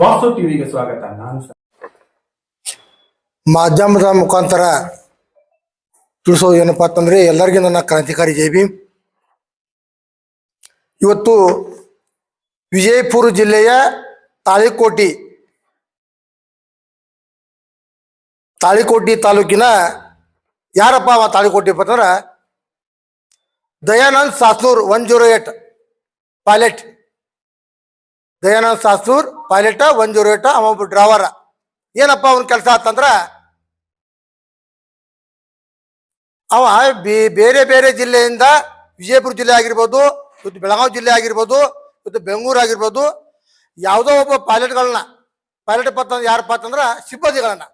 ವಾಸು ಟಿವಿಗೆ ಸ್ವಾಗತ. ನಾನು ಮಾಧ್ಯಮದ ಮುಖಾಂತರ ತಿಳಿಸೋದು ಏನಪ್ಪಾ ಅಂತಂದ್ರೆ, ಎಲ್ಲರಿಗೂ ನನ್ನ ಕ್ರಾಂತಿಕಾರಿ ಜೈ ಭೀಮ್. ಇವತ್ತು ವಿಜಯಪುರ ಜಿಲ್ಲೆಯ ತಾಳಿಕೋಟಿ ತಾಲೂಕಿನ ಯಾರಪ್ಪ ಅವ ತಾಳಿಕೋಟಿ ಅಂತಂದ್ರೆ ದಯಾನಂದ್ ಸಾಸ್ನೂರ್ 108 ಪೈಲಟ್. ದಯಾನಂದ್ ಸಾಸ್ನೂರ್ ಪೈಲಟ್ 108 ಅವ ಒಬ್ಬ ಡ್ರೈವರ್. ಏನಪ್ಪ ಅವನ ಕೆಲಸ ಆತಂದ್ರ, ಅವ ಬೇರೆ ಬೇರೆ ಜಿಲ್ಲೆಯಿಂದ ವಿಜಯಪುರ ಜಿಲ್ಲೆ ಆಗಿರ್ಬೋದು, ಇವತ್ತು ಬೆಳಗಾವಿ ಜಿಲ್ಲೆ ಆಗಿರ್ಬೋದು, ಇವತ್ತು ಬೆಂಗಳೂರು ಆಗಿರ್ಬೋದು, ಯಾವುದೋ ಒಬ್ಬ ಪೈಲಟ್ ಯಾರಪ್ಪ ಅಂತಂದ್ರ ಸಿಬ್ಬಂದಿಗಳನ್ನ,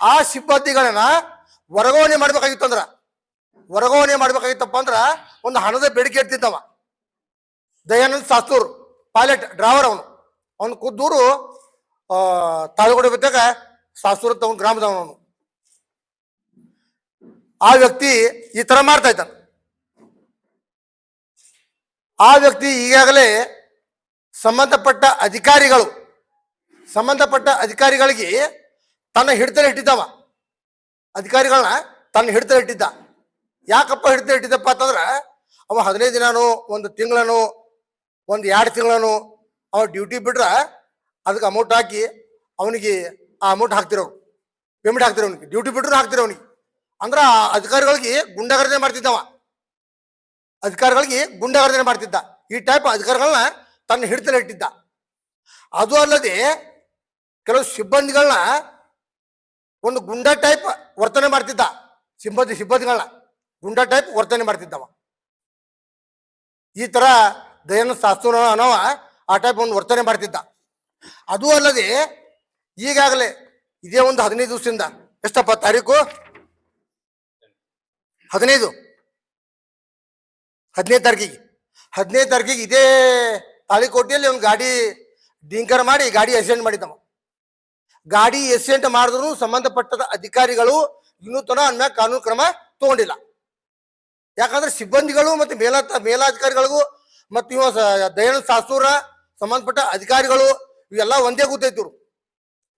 ಆ ಸಿಬ್ಬಂದಿಗಳನ್ನ ವರ್ಗಾವಣೆ ಮಾಡ್ಬೇಕಾಗಿತ್ತಪ್ಪ ಅಂದ್ರ ಒಂದು ಹಣದ ಬೇಡಿಕೆ ಇಡ್ತಿದ್ದವ. ದಯಾನಂದ್ ಸಾಸ್ತೂರ್ ಪೈಲಟ್ ಡ್ರೈವರ್ ಅವನು ಖುದ್ದೂರು ತಾಳಿಕೋಟೆ ಬಿದ್ದಾಗ ಸಾಸ್ತೂರ್ ಅಂತ ಅವನ ಗ್ರಾಮದವನು. ಆ ವ್ಯಕ್ತಿ ಈ ತರ ಮಾಡ್ತಾ ಇದ್ದಾನೆ. ಆ ವ್ಯಕ್ತಿ ಈಗಾಗಲೇ ಸಂಬಂಧಪಟ್ಟ ಅಧಿಕಾರಿಗಳಿಗೆ ತನ್ನ ಹಿಡಿತಲ್ಲಿ ಇಟ್ಟಿದ್ದವ. ಅಧಿಕಾರಿಗಳನ್ನ ತನ್ನ ಹಿಡಿತಲ್ಲಿ ಇಟ್ಟಿದ್ದ. ಯಾಕಪ್ಪ ಹಿಡಿತಲ್ಲಿ ಇಟ್ಟಿದ್ದಪ್ಪ ಅಂತಂದ್ರ, ಅವ 15 ದಿನಾನು, 1 ತಿಂಗಳನು, 1-2 ತಿಂಗಳನು ಅವ ಡ್ಯೂಟಿ ಬಿಟ್ರ ಅದಕ್ಕೆ ಅಮೌಂಟ್ ಹಾಕಿ ಅವನಿಗೆ ಆ ಅಮೌಂಟ್ ಹಾಕ್ತಿರೋ, ಪೇಮೆಂಟ್ ಹಾಕ್ತಿರೋ, ಅವನಿಗೆ ಡ್ಯೂಟಿ ಬಿಟ್ರು ಹಾಕ್ತಿರೋ ಅವನಿಗೆ. ಅಂದ್ರ ಅಧಿಕಾರಿಗಳಿಗೆ ಗುಂಡಾಗರ್ದನೆ ಮಾಡ್ತಿದ್ದ. ಈ ಟೈಪ್ ಅಧಿಕಾರಿಗಳನ್ನ ತನ್ನ ಹಿಡಿತಲ್ಲಿ ಇಟ್ಟಿದ್ದ. ಅದು ಅಲ್ಲದೆ ಕೆಲವು ಸಿಬ್ಬಂದಿಗಳನ್ನ ಒಂದು ಗುಂಡಾ ಟೈಪ್ ವರ್ತನೆ ಮಾಡ್ತಿದ್ದ. ಸಿಬ್ಬಂದಿಗಳನ್ನ ಗುಂಡಾ ಟೈಪ್ ವರ್ತನೆ ಮಾಡ್ತಿದ್ದವ. ಈ ತರ ದಯಾನಂದ್ ಸಾಸ್ತೂರ್ ಅನ್ನೋವ ಆ ಟೈಪ್ ಒಂದು ವರ್ತನೆ ಮಾಡ್ತಿದ್ದ. ಅದು ಅಲ್ಲದೆ ಈಗಾಗಲೇ ಇದೇ ಒಂದು 15 ದಿವಸದಿಂದ, ಎಷ್ಟಪ್ಪ ತಾರೀಕು, 15 ತಾರೀಕಿಗೆ ಇದೇ ತಾಳಿಕೋಟೆಯಲ್ಲಿ ಒಂದು ಗಾಡಿ ಡಿಂಕರ್ ಮಾಡಿ ಗಾಡಿ ಆಕ್ಸಿಡೆಂಟ್ ಮಾಡಿದ್ದವ. ಗಾಡಿ ಆಕ್ಸಿಡೆಂಟ್ ಮಾಡಿದ್ರು ಸಂಬಂಧಪಟ್ಟ ಅಧಿಕಾರಿಗಳು ಇನ್ನೂ ತನ ಅನ್ಮ್ಯಾಗ ಕಾನೂನು ಕ್ರಮ ತಗೊಂಡಿಲ್ಲ. ಯಾಕಂದ್ರೆ ಸಿಬ್ಬಂದಿಗಳು ಮತ್ತು ಮೇಲಾಧಿಕಾರಿಗಳಿಗೂ ಮತ್ತು ಇವ ದಯಾನಂದ್ ಸಾಸ್ತೂರ ಸಂಬಂಧಪಟ್ಟ ಅಧಿಕಾರಿಗಳು ಇವೆಲ್ಲ ಒಂದೇ ಕೂತೈತಿವ್ರು.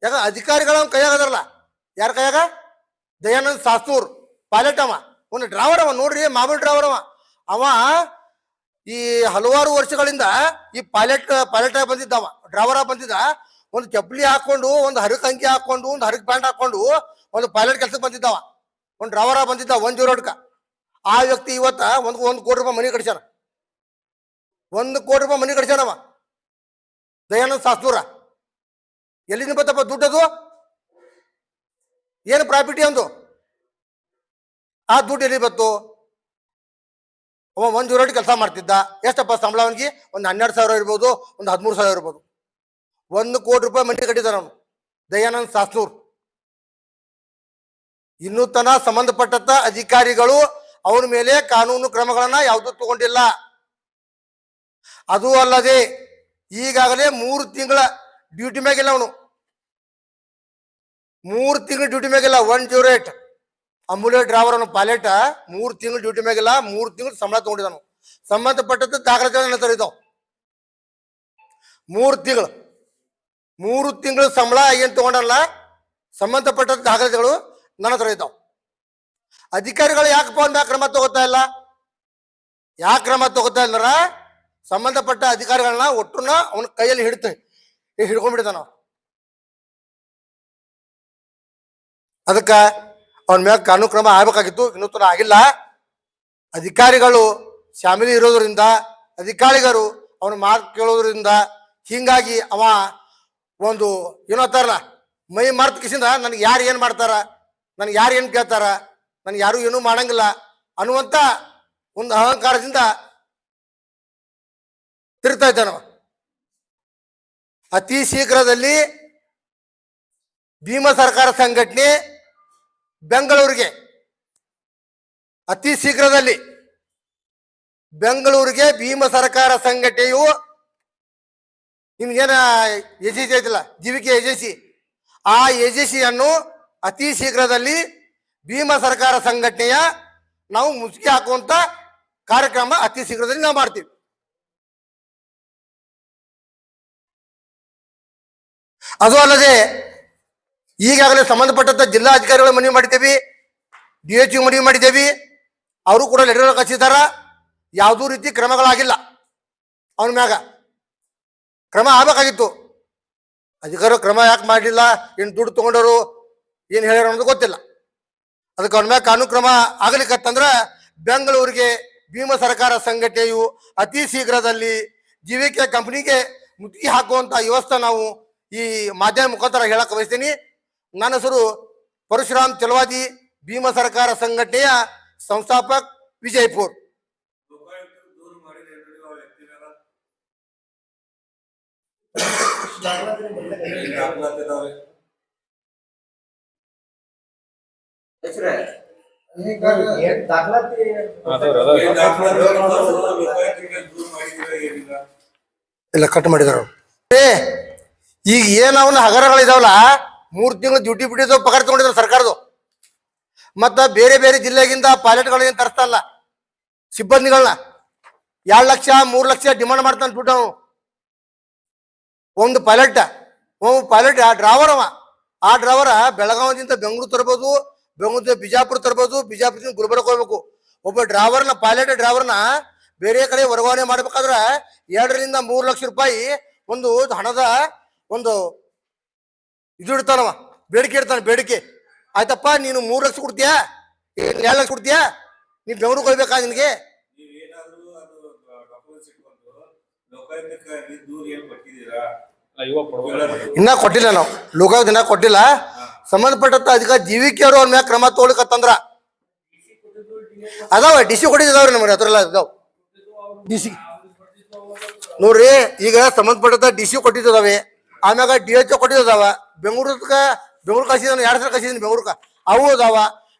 ಯಾಕಂದ್ರೆ ಅಧಿಕಾರಿಗಳ ಕೈಯಾಗದಾರಲ್ಲ, ಯಾರ ಕೈಯಾಗ? ದಯಾನಂದ್ ಸಾಸ್ತೂರ್ ಪೈಲಟ್ ಅವ, ಒಂದು ಡ್ರೈವರ್ ಅವ. ನೋಡ್ರಿ, ಮಾಮೂಲಿ ಡ್ರೈವರ್ ಅವ ಈ ಹಲವಾರು ವರ್ಷಗಳಿಂದ ಈ ಪೈಲಟ್ ಬಂದಿದ್ದವ, ಡ್ರೈವರ್ ಬಂದಿದ್ದ. ಒಂದು ಚಪ್ಪಲಿ ಹಾಕೊಂಡು, ಒಂದು ಹರಕ್ ಅಂಗಿ ಹಾಕೊಂಡು, ಒಂದು ಹರಕ್ ಪ್ಯಾಂಟ್ ಹಾಕೊಂಡು ಒಂದು ಪೈಲಟ್ ಕೆಲ್ಸಕ್ಕೆ ಬಂದಿದ್ದವ. ಒಂದು ಡ್ರೈವರ ಬಂದಿದ್ದ 108. ಆ ವ್ಯಕ್ತಿ ಇವತ್ತ ಒಂದು ಕೋಟಿ ರೂಪಾಯಿ ಮನಿ ಕಟ್ಸ್ಯಾನ. 1 ಕೋಟಿ ರೂಪಾಯಿ ಮನಿ ಕಟ್ಸ್ಯಾನವ ದಯಾನಂದ್ ಸಾಸ್ತೂರ. ಎಲ್ಲಿಂದ ಬತ್ತಪ್ಪ ದುಡ್ಡದು? ಏನು ಪ್ರಾಫಿಟಿ ಅಂದು? ಆ ದುಡ್ಡು ಎಲ್ಲಿ ಬತ್ತು? ಅವ 108 ಕೆಲಸ ಮಾಡ್ತಿದ್ದ. ಎಷ್ಟಪ್ಪ ಸಂಬಳ ಅವನಿಗೆ? ಒಂದು 12,000 ಇರ್ಬೋದು, ಒಂದು 13,000 ಇರ್ಬೋದು. 1 ಕೋಟಿ ರೂಪಾಯಿ ಮನಿ ಕಟ್ಟಿದ್ದಾನ ಅವನು ದಯಾನಂದ್ ಸಾಸ್ತೂರ್. ಇನ್ನೂ ತನ ಸಂಬಂಧಪಟ್ಟ ಅಧಿಕಾರಿಗಳು ಅವನ ಮೇಲೆ ಕಾನೂನು ಕ್ರಮಗಳನ್ನ ಯಾವುದೂ ತಗೊಂಡಿಲ್ಲ. ಅದು ಅಲ್ಲದೆ ಈಗಾಗಲೇ 3 ತಿಂಗಳ ಡ್ಯೂಟಿ ಮ್ಯಾಗಿಲ್ಲ ಅವನು. 3 ತಿಂಗಳ ಡ್ಯೂಟಿ ಮ್ಯಾಗಿಲ್ಲ. 108 ಅಂಬುಲೆನ್ಸ್ ಡ್ರೈವರ್ ಅವನು ಪೈಲಟ್ 3 ತಿಂಗಳು ಡ್ಯೂಟಿ ಮ್ಯಾಗಿಲ್ಲ. 3 ತಿಂಗಳು ಸಂಬಳ ತಗೊಂಡಿದ್ದಾನು. ಸಂಬಂಧಪಟ್ಟಂತ ದಾಖಲೆಗಳನ್ನ ತರಿದಾವ್. 3 ತಿಂಗಳು ಸಂಬಳ ಏನ್ ತಗೊಂಡಲ್ಲ, ಸಂಬಂಧಪಟ್ಟ ದಾಖಲೆಗಳು ನನ್ನ ಹತ್ರ ಇದ್ದಾವ. ಅಧಿಕಾರಿಗಳು ಯಾಕಪ್ಪ ಅಂದ ಕ್ರಮ ತಗೋತಾ ಇಲ್ಲ? ಯಾಕೆ ಕ್ರಮ ತಗೋತಾ ಇಲ್ಲಾರ? ಸಂಬಂಧಪಟ್ಟ ಅಧಿಕಾರಿಗಳನ್ನ ಒಟ್ಟನ್ನ ಅವನ ಕೈಯಲ್ಲಿ ಹಿಡ್ಕೊಂಡ್ಬಿಡ್ತಾನ. ಅದಕ್ಕ ಅವನ ಮ್ಯಾಗ ಕಾನೂನು ಕ್ರಮ ಆಗ್ಬೇಕಾಗಿತ್ತು, ಇನ್ನೂ ತನ ಆಗಿಲ್ಲ. ಅಧಿಕಾರಿಗಳು ಶಾಮಿಲಿ ಇರೋದ್ರಿಂದ, ಅಧಿಕಾರಿಗಳು ಅವನ ಮಾತು ಕೇಳೋದ್ರಿಂದ ಹಿಂಗಾಗಿ ಅವ ಒಂದು ಏನೋ ಅಂತಾರಲ್ಲ, ಮೈ ಮರ್ತ ಕಿಸಿಂದ ನನಗೆ ಯಾರು ಏನು ಮಾಡ್ತಾರ, ನನಗೆ ಯಾರು ಏನು ಕೇಳ್ತಾರ, ನನಗೆ ಯಾರು ಏನೂ ಮಾಡಂಗಿಲ್ಲ ಅನ್ನುವಂಥ ಒಂದು ಅಹಂಕಾರದಿಂದ ತಿರುಗ್ತಾ ಇದ್ದಾನವ. ಅತಿ ಶೀಘ್ರದಲ್ಲಿ ಭೀಮ ಸರ್ಕಾರ ಸಂಘಟನೆ ಬೆಂಗಳೂರಿಗೆ, ಅತಿ ಶೀಘ್ರದಲ್ಲಿ ಬೆಂಗಳೂರಿಗೆ ಭೀಮ ಸರ್ಕಾರ ಸಂಘಟನೆಯು ನಿಮ್ಗೇನ ಏಜೆನ್ಸಿ ಐತಿಲ್ಲ, ಜೀವಿಕೆ ಏಜೆನ್ಸಿ, ಆ ಏಜೆನ್ಸಿಯನ್ನು ಅತಿ ಶೀಘ್ರದಲ್ಲಿ ಭೀಮ ಸರ್ಕಾರ ಸಂಘಟನೆಯ ನಾವು ಮುಸುಕಿ ಹಾಕುವಂತ ಕಾರ್ಯಕ್ರಮ ಅತಿ ಶೀಘ್ರದಲ್ಲಿ ನಾವು ಮಾಡ್ತೀವಿ. ಅದು ಅಲ್ಲದೆ ಈಗಾಗಲೇ ಸಂಬಂಧಪಟ್ಟಂತ ಜಿಲ್ಲಾಧಿಕಾರಿಗಳ ಮನವಿ ಮಾಡಿದ್ದೇವೆ, DHO ಮನವಿ ಮಾಡಿದ್ದೇವೆ. ಅವರು ಕೂಡ ಲೆಟರ್ ಕಳಿಸಿದಾರ. ಯಾವುದೂ ರೀತಿ ಕ್ರಮಗಳಾಗಿಲ್ಲ. ಅವನ ಮ್ಯಾಗ ಕ್ರಮ ಆಗಬೇಕಾಗಿತ್ತು. ಅಧಿಕಾರಿಗಳು ಕ್ರಮ ಯಾಕೆ ಮಾಡಲಿಲ್ಲ, ಏನು ದುಡ್ಡು ತಗೊಂಡವರು ಏನು ಹೇಳ್ಯಾರ ಅನ್ನೋದು ಗೊತ್ತಿಲ್ಲ. ಅದಕ್ಕೆ ಅವನ ಮ್ಯಾಗ ಕಾನೂನು ಕ್ರಮ ಆಗಲಿಕ್ಕತ್ತಂದ್ರೆ ಬೆಂಗಳೂರಿಗೆ ಭೀಮ ಸರ್ಕಾರ ಸಂಘಟನೆಯು ಅತಿ ಶೀಘ್ರದಲ್ಲಿ ಜೀವಿಕೆ ಕಂಪನಿಗೆ ಮುತ್ತಿಗೆ ಹಾಕುವಂತ ವ್ಯವಸ್ಥೆ ನಾವು ಈ ಮಾಧ್ಯಮ ಮುಖಾಂತರ ಹೇಳಕ್ ಬಯಸ್ತೀನಿ. ನನ್ನ ಹೆಸರು ಪರಶುರಾಮ್ ಚಲವಾದಿ, ಭೀಮ ಸರ್ಕಾರ ಸಂಘಟನೆಯ ಸಂಸ್ಥಾಪಕ್, ವಿಜಯಪುರ್. ಇಲ್ಲ ಕಟ್ ಮಾಡಿದಾರ. ಈಗ ಏನ್ ಅವನ ಹಗರಗಳಿದಾವಲ್ಲ, 3 ತಿಂಗಳು ಡ್ಯೂಟಿ ಬಿಟ್ಟಿದ್ದು ಪಗಾರ ತಗೊಂಡಿದ್ರು ಸರ್ಕಾರದ್ದು. ಮತ್ತ ಬೇರೆ ಬೇರೆ ಜಿಲ್ಲೆಗಿಂದ ಪೈಲಟ್ಗಳನ್ನ ತರಿಸ್ತಲ್ಲ, ಸಿಬ್ಬಂದಿಗಳನ್ನ 2 ಲಕ್ಷ 3 ಲಕ್ಷ ಡಿಮಾಂಡ್ ಮಾಡ್ತಾನೆ ದುಡ್ಡು. ಒಂದು ಪೈಲಟ್ ಡ್ರೈವರ್ ಆ ಡ್ರೈವರ್ ಬೆಳಗಾವಿಯಿಂದ ಬೆಂಗಳೂರು ತರ್ಬೋದು, ಬೆಂಗಳೂರಿಂದ ಬಿಜಾಪುರ ತರ್ಬೋದು, ಬಿಜಾಪುರದಿಂದ ಗುಲ್ಬರ್ಗ ಹೋಗ್ಬೇಕು. ಒಬ್ಬ ಡ್ರೈವರ್ನ ಪೈಲಟ್ ಡ್ರೈವರ್ನ ಬೇರೆ ಕಡೆ ವರ್ಗಾವಣೆ ಮಾಡ್ಬೇಕಾದ್ರೆ 2 ರಿಂದ 3 ಲಕ್ಷ ರೂಪಾಯಿ ಒಂದು ಹಣದ ಒಂದು ಇದು ಇಡ್ತಾನವ, ಬೇಡಿಕೆ ಇಡ್ತಾನೆ. ಬೇಡಿಕೆ ಆಯ್ತಪ್ಪ, ನೀನು 3 ಲಕ್ಷ ಕೊಡ್ತೀಯಾ, 2 ಲಕ್ಷ ಕೊಡ್ತೀಯಾ, ನೀನ್ ಬೆಂಗಳೂರಿಗೆ ಹೋಗ್ಬೇಕಾ ನಿನ್ಗೆ? ಇನ್ನ ಕೊಟ್ಟಿಲ್ಲ, ನಾವು ಲೋಕಾಯುಕ್ತ ಇನ್ನ ಕೊಟ್ಟಿಲ್ಲ. ಸಂಬಂಧಪಟ್ಟಂತ ಅಧಿಕಾರಿ ಜೀವಿಕೆ ಅವರು ಅವ್ರ ಮ್ಯಾಗ ಕ್ರಮ ತಗೊಳ್ಕತ್ತಂದ್ರ ಅದಾವ. DC ಕೊಟ್ಟಿದ್ದಾವ್ರಿ ನಮ್ಗೆ, ಅದ್ರಲ್ಲ ಇದಾವ DC ನೋಡ್ರಿ. ಈಗ ಸಂಬಂಧಪಟ್ಟಂತ DC ಕೊಟ್ಟಿದ್ದಾವೆ, ಆಮ್ಯಾಗ DHO ಕೊಟ್ಟಿದ್ದಾವ. ಬೆಂಗಳೂರು ಕಳಿಸಿದ 2 ಸಲ ಕಳಿಸಿದೀನಿ ಬೆಂಗಳೂರ್ಕ, ಅವು ಅದಾವ.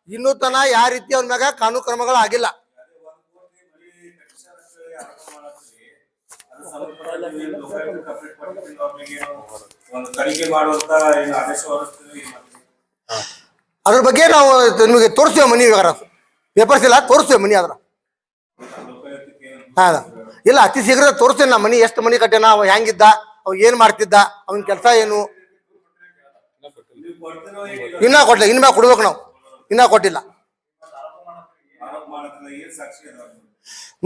ಇನ್ನೂ ತನ ಯಾವ ರೀತಿ ಅವ್ರ ಮ್ಯಾಗ ಕಾನೂನು ಕ್ರಮಗಳು ಆಗಿಲ್ಲ. ಅದ್ರ ಬಗ್ಗೆ ನಾವು ನಿಮಗೆ ತೋರಿಸ್ತೇವೆ ಮನಿ, ಪೇಪರ್ಸ್ ಇಲ್ಲ ತೋರಿಸ್ತೇವೆ ಮನಿ. ಅದ್ರ ಇಲ್ಲ ಅತಿ ಶೀಘ್ರ ತೋರಿಸ್ತೇನೆ ನಾ ಮನಿ, ಎಷ್ಟು ಮನಿ ಕಟ್ಟೆನ, ಅವ ಹೆಂಗಿದ್ದ, ಅವ್ ಏನ್ ಮಾಡ್ತಿದ್ದ, ಅವನ ಕೆಲಸ ಏನು. ಇನ್ನ ಕೊಟ್ಟಿಲ್ಲ, ಇನ್ಮ್ಯಾಗ ಕೊಡ್ಬೇಕು ನಾವು, ಇನ್ನ ಕೊಟ್ಟಿಲ್ಲ.